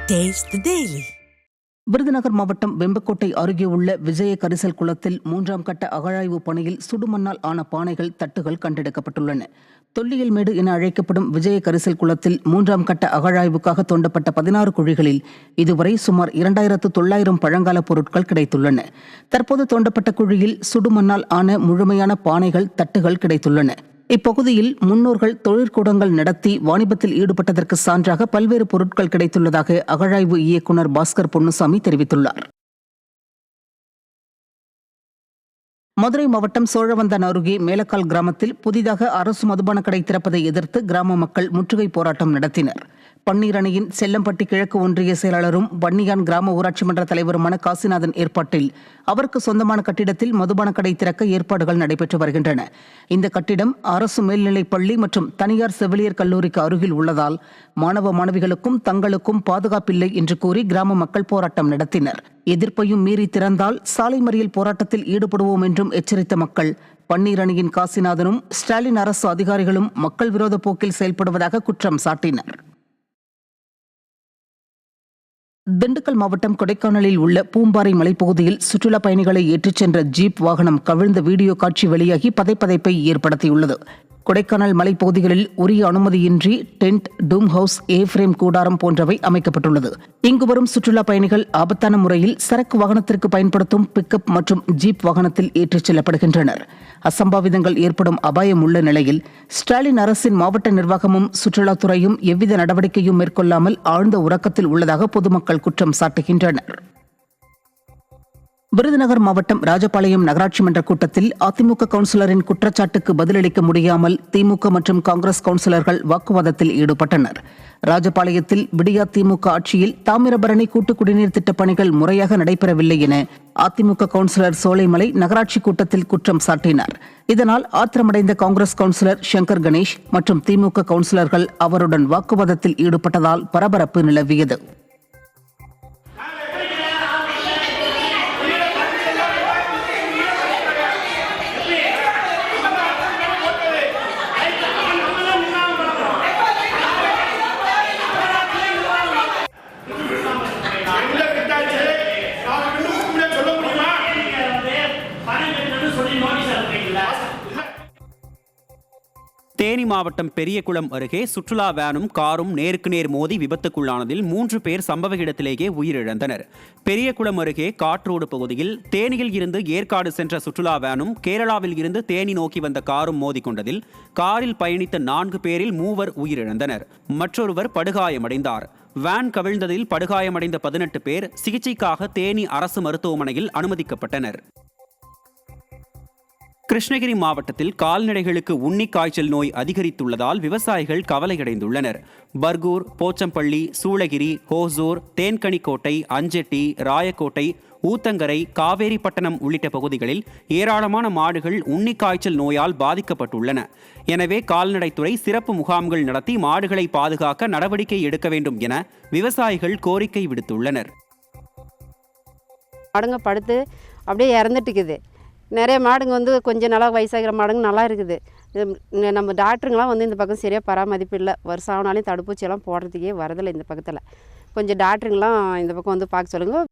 Taste the Daily. Virudhunagar மாவட்டம் வெம்பக்கோட்டை அருகே உள்ள விஜய கரிசல் குளத்தில் 3ஆம் கட்ட அகழாய்வு பணியில் சுடுமண்ணால் ஆன பானைகள், தட்டுகள் கண்டெடுக்கப்பட்டுள்ளன. தொல்லியல் மேடு என அழைக்கப்படும் விஜய கரிசல் குளத்தில் 3ஆம் கட்ட அகழாய்வுக்காக தோண்டப்பட்ட 16 குழிகளில் இதுவரை சுமார் 2900 பழங்கால பொருட்கள் கிடைத்துள்ளன. தற்போது தோண்டப்பட்ட குழியில் சுடுமண்ணால் ஆன முழுமையான பானைகள், தட்டுகள் கிடைத்துள்ளன. இப்பகுதியில் முன்னோர்கள் தொழிற்கூடங்கள் நடத்தி வாணிபத்தில் ஈடுபட்டதற்கு சான்றாக பல்வேறு பொருட்கள் கிடைத்துள்ளதாக அகழாய்வு இயக்குநர் பாஸ்கர் பொன்னுசாமி தெரிவித்துள்ளார். மதுரை மாவட்டம் சோழவந்தான் அருகே மேலக்கால் கிராமத்தில் புதிதாக அரசு மதுபான கடை திறப்பதை எதிர்த்து கிராம மக்கள் முற்றுகை போராட்டம் நடத்தினர். பன்னீர் அணையின் செல்லம்பட்டி கிழக்கு ஒன்றிய செயலாளரும் வன்னியான் கிராம ஊராட்சி மன்ற தலைவருமான காசிநாதன் ஏற்பாட்டில் அவருக்கு சொந்தமான கட்டிடத்தில் மதுபான கடை திறக்க ஏற்பாடுகள் நடைபெற்று வருகின்றன. இந்த கட்டிடம் அரசு மேல்நிலைப் பள்ளி மற்றும் தனியார் செவிலியர் கல்லூரிக்கு அருகில் உள்ளதால் மாணவ மாணவிகளுக்கும் தங்களுக்கும் பாதுகாப்பில்லை என்று கூறி கிராம மக்கள் போராட்டம் நடத்தினர். எதிர்ப்பையும் மீறி திறந்தால் சாலை மறியல் போராட்டத்தில் ஈடுபடுவோம் என்றும் எச்சரித்த மக்கள் பன்னீர் அணியின் காசிநாதனும் ஸ்டாலின் அரசு அதிகாரிகளும் மக்கள் விரோத போக்கில் செயல்படுவதாக குற்றம் சாட்டினர். திண்டுக்கல் மாவட்டம் கொடைக்கானலில் உள்ள பூம்பாறை மலைப்பகுதியில் சுற்றுலா பயணிகளை ஏற்றிச் சென்ற ஜீப் வாகனம் கவிழ்ந்த வீடியோ காட்சி வெளியாகி பதைப்பதைப்பை ஏற்படுத்தியுள்ளது. கொடைக்கானல் மலைப்பகுதிகளில் உரிய அனுமதியின்றி டென்ட், டூம் ஹவுஸ், ஏ-ஃப்ரேம் கூடாரம் போன்றவை அமைக்கப்பட்டுள்ளது. இங்கு வரும் சுற்றுலா பயணிகள் ஆபத்தான முறையில் சரக்கு வாகனத்திற்கு பயன்படுத்தும் பிக்கப் மற்றும் ஜீப் வாகனத்தில் ஏற்றிச் செல்லப்படுகின்றனர். அசம்பாவிதங்கள் ஏற்படும் அபாயம் உள்ள நிலையில் ஸ்டாலின் அரசின் மாவட்ட நிர்வாகமும் சுற்றுலாத்துறையும் எவ்வித நடவடிக்கையும் மேற்கொள்ளாமல் ஆழ்ந்த உறக்கத்தில் உள்ளதாக பொதுமக்கள் குற்றம் சாட்டுகின்றனர். விருதுநகர் மாவட்டம் ராஜபாளையம் நகராட்சி மன்ற கூட்டத்தில் அதிமுக கவுன்சிலரின் குற்றச்சாட்டுக்கு பதிலளிக்க முடியாமல் திமுக மற்றும் காங்கிரஸ் கவுன்சிலர்கள் வாக்குவாதத்தில் ஈடுபட்டனர். ராஜபாளையத்தில் விடியா திமுக ஆட்சியில் தாமிரபரணி கூட்டு குடிநீர் திட்டப் பணிகள் முறையாக நடைபெறவில்லை என அதிமுக கவுன்சிலர் சோலைமலை நகராட்சி கூட்டத்தில் குற்றம் சாட்டினார். இதனால் ஆத்திரமடைந்த காங்கிரஸ் கவுன்சிலர் சங்கர் கணேஷ் மற்றும் திமுக கவுன்சிலர்கள் அவருடன் வாக்குவாதத்தில் ஈடுபட்டதால் பரபரப்பு நிலவியது. தேனி மாவட்டம் பெரியகுளம் அருகே சுற்றுலா வேனும் காரும் நேருக்கு நேர் மோதி விபத்துக்குள்ளானதில் 3 பேர் சம்பவ இடத்திலேயே உயிரிழந்தனர். பெரியகுளம் அருகே காட்ரோடு பகுதியில் தேனியில் இருந்து ஏற்காடு சென்ற சுற்றுலா வேனும் கேரளாவில் இருந்து தேனி நோக்கி வந்த காரும் மோதிக்கொண்டதில் காரில் பயணித்த 4 பேரில் 3 உயிரிழந்தனர். மற்றொருவர் படுகாயமடைந்தார். வேன் கவிழ்ந்ததில் படுகாயமடைந்த 18 பேர் சிகிச்சைக்காக தேனி அரசு மருத்துவமனையில் அனுமதிக்கப்பட்டனர். கிருஷ்ணகிரி மாவட்டத்தில் கால்நடைகளுக்கு உன்னிக் காய்ச்சல் நோய் அதிகரித்துள்ளதால் விவசாயிகள் கவலையடைந்துள்ளனர். பர்கூர், போச்சம்பள்ளி, சூளகிரி, ஹோசூர், தேன்கனிக்கோட்டை, அஞ்செட்டி, ராயக்கோட்டை, ஊத்தங்கரை, காவேரிப்பட்டணம் உள்ளிட்ட பகுதிகளில் ஏராளமான மாடுகள் உன்னிக் காய்ச்சல் நோயால் பாதிக்கப்பட்டுள்ளன. எனவே கால்நடைத்துறை சிறப்பு முகாம்கள் நடத்தி மாடுகளை பாதுகாக்க நடவடிக்கை எடுக்க வேண்டும் என விவசாயிகள் கோரிக்கை விடுத்துள்ளனர். மாடுங்க படுத்து அப்படியே இறந்துட்டுக்குது. நிறைய மாடுங்க கொஞ்சம் நல்லா வயசாகிற மாடுங்க நல்லா இருக்குது. நம்ம டாக்டருங்களாம் இந்த பக்கம் சரியாக பராமரிப்பு இல்லை. வருஷம் ஆனாலும் தடுப்பூசியெல்லாம் போடுறதுக்கே வரதில்லை. இந்த பக்கத்தில் கொஞ்சம் டாக்டருங்களாம் இந்த பக்கம் பார்க்க சொல்லுங்கள்.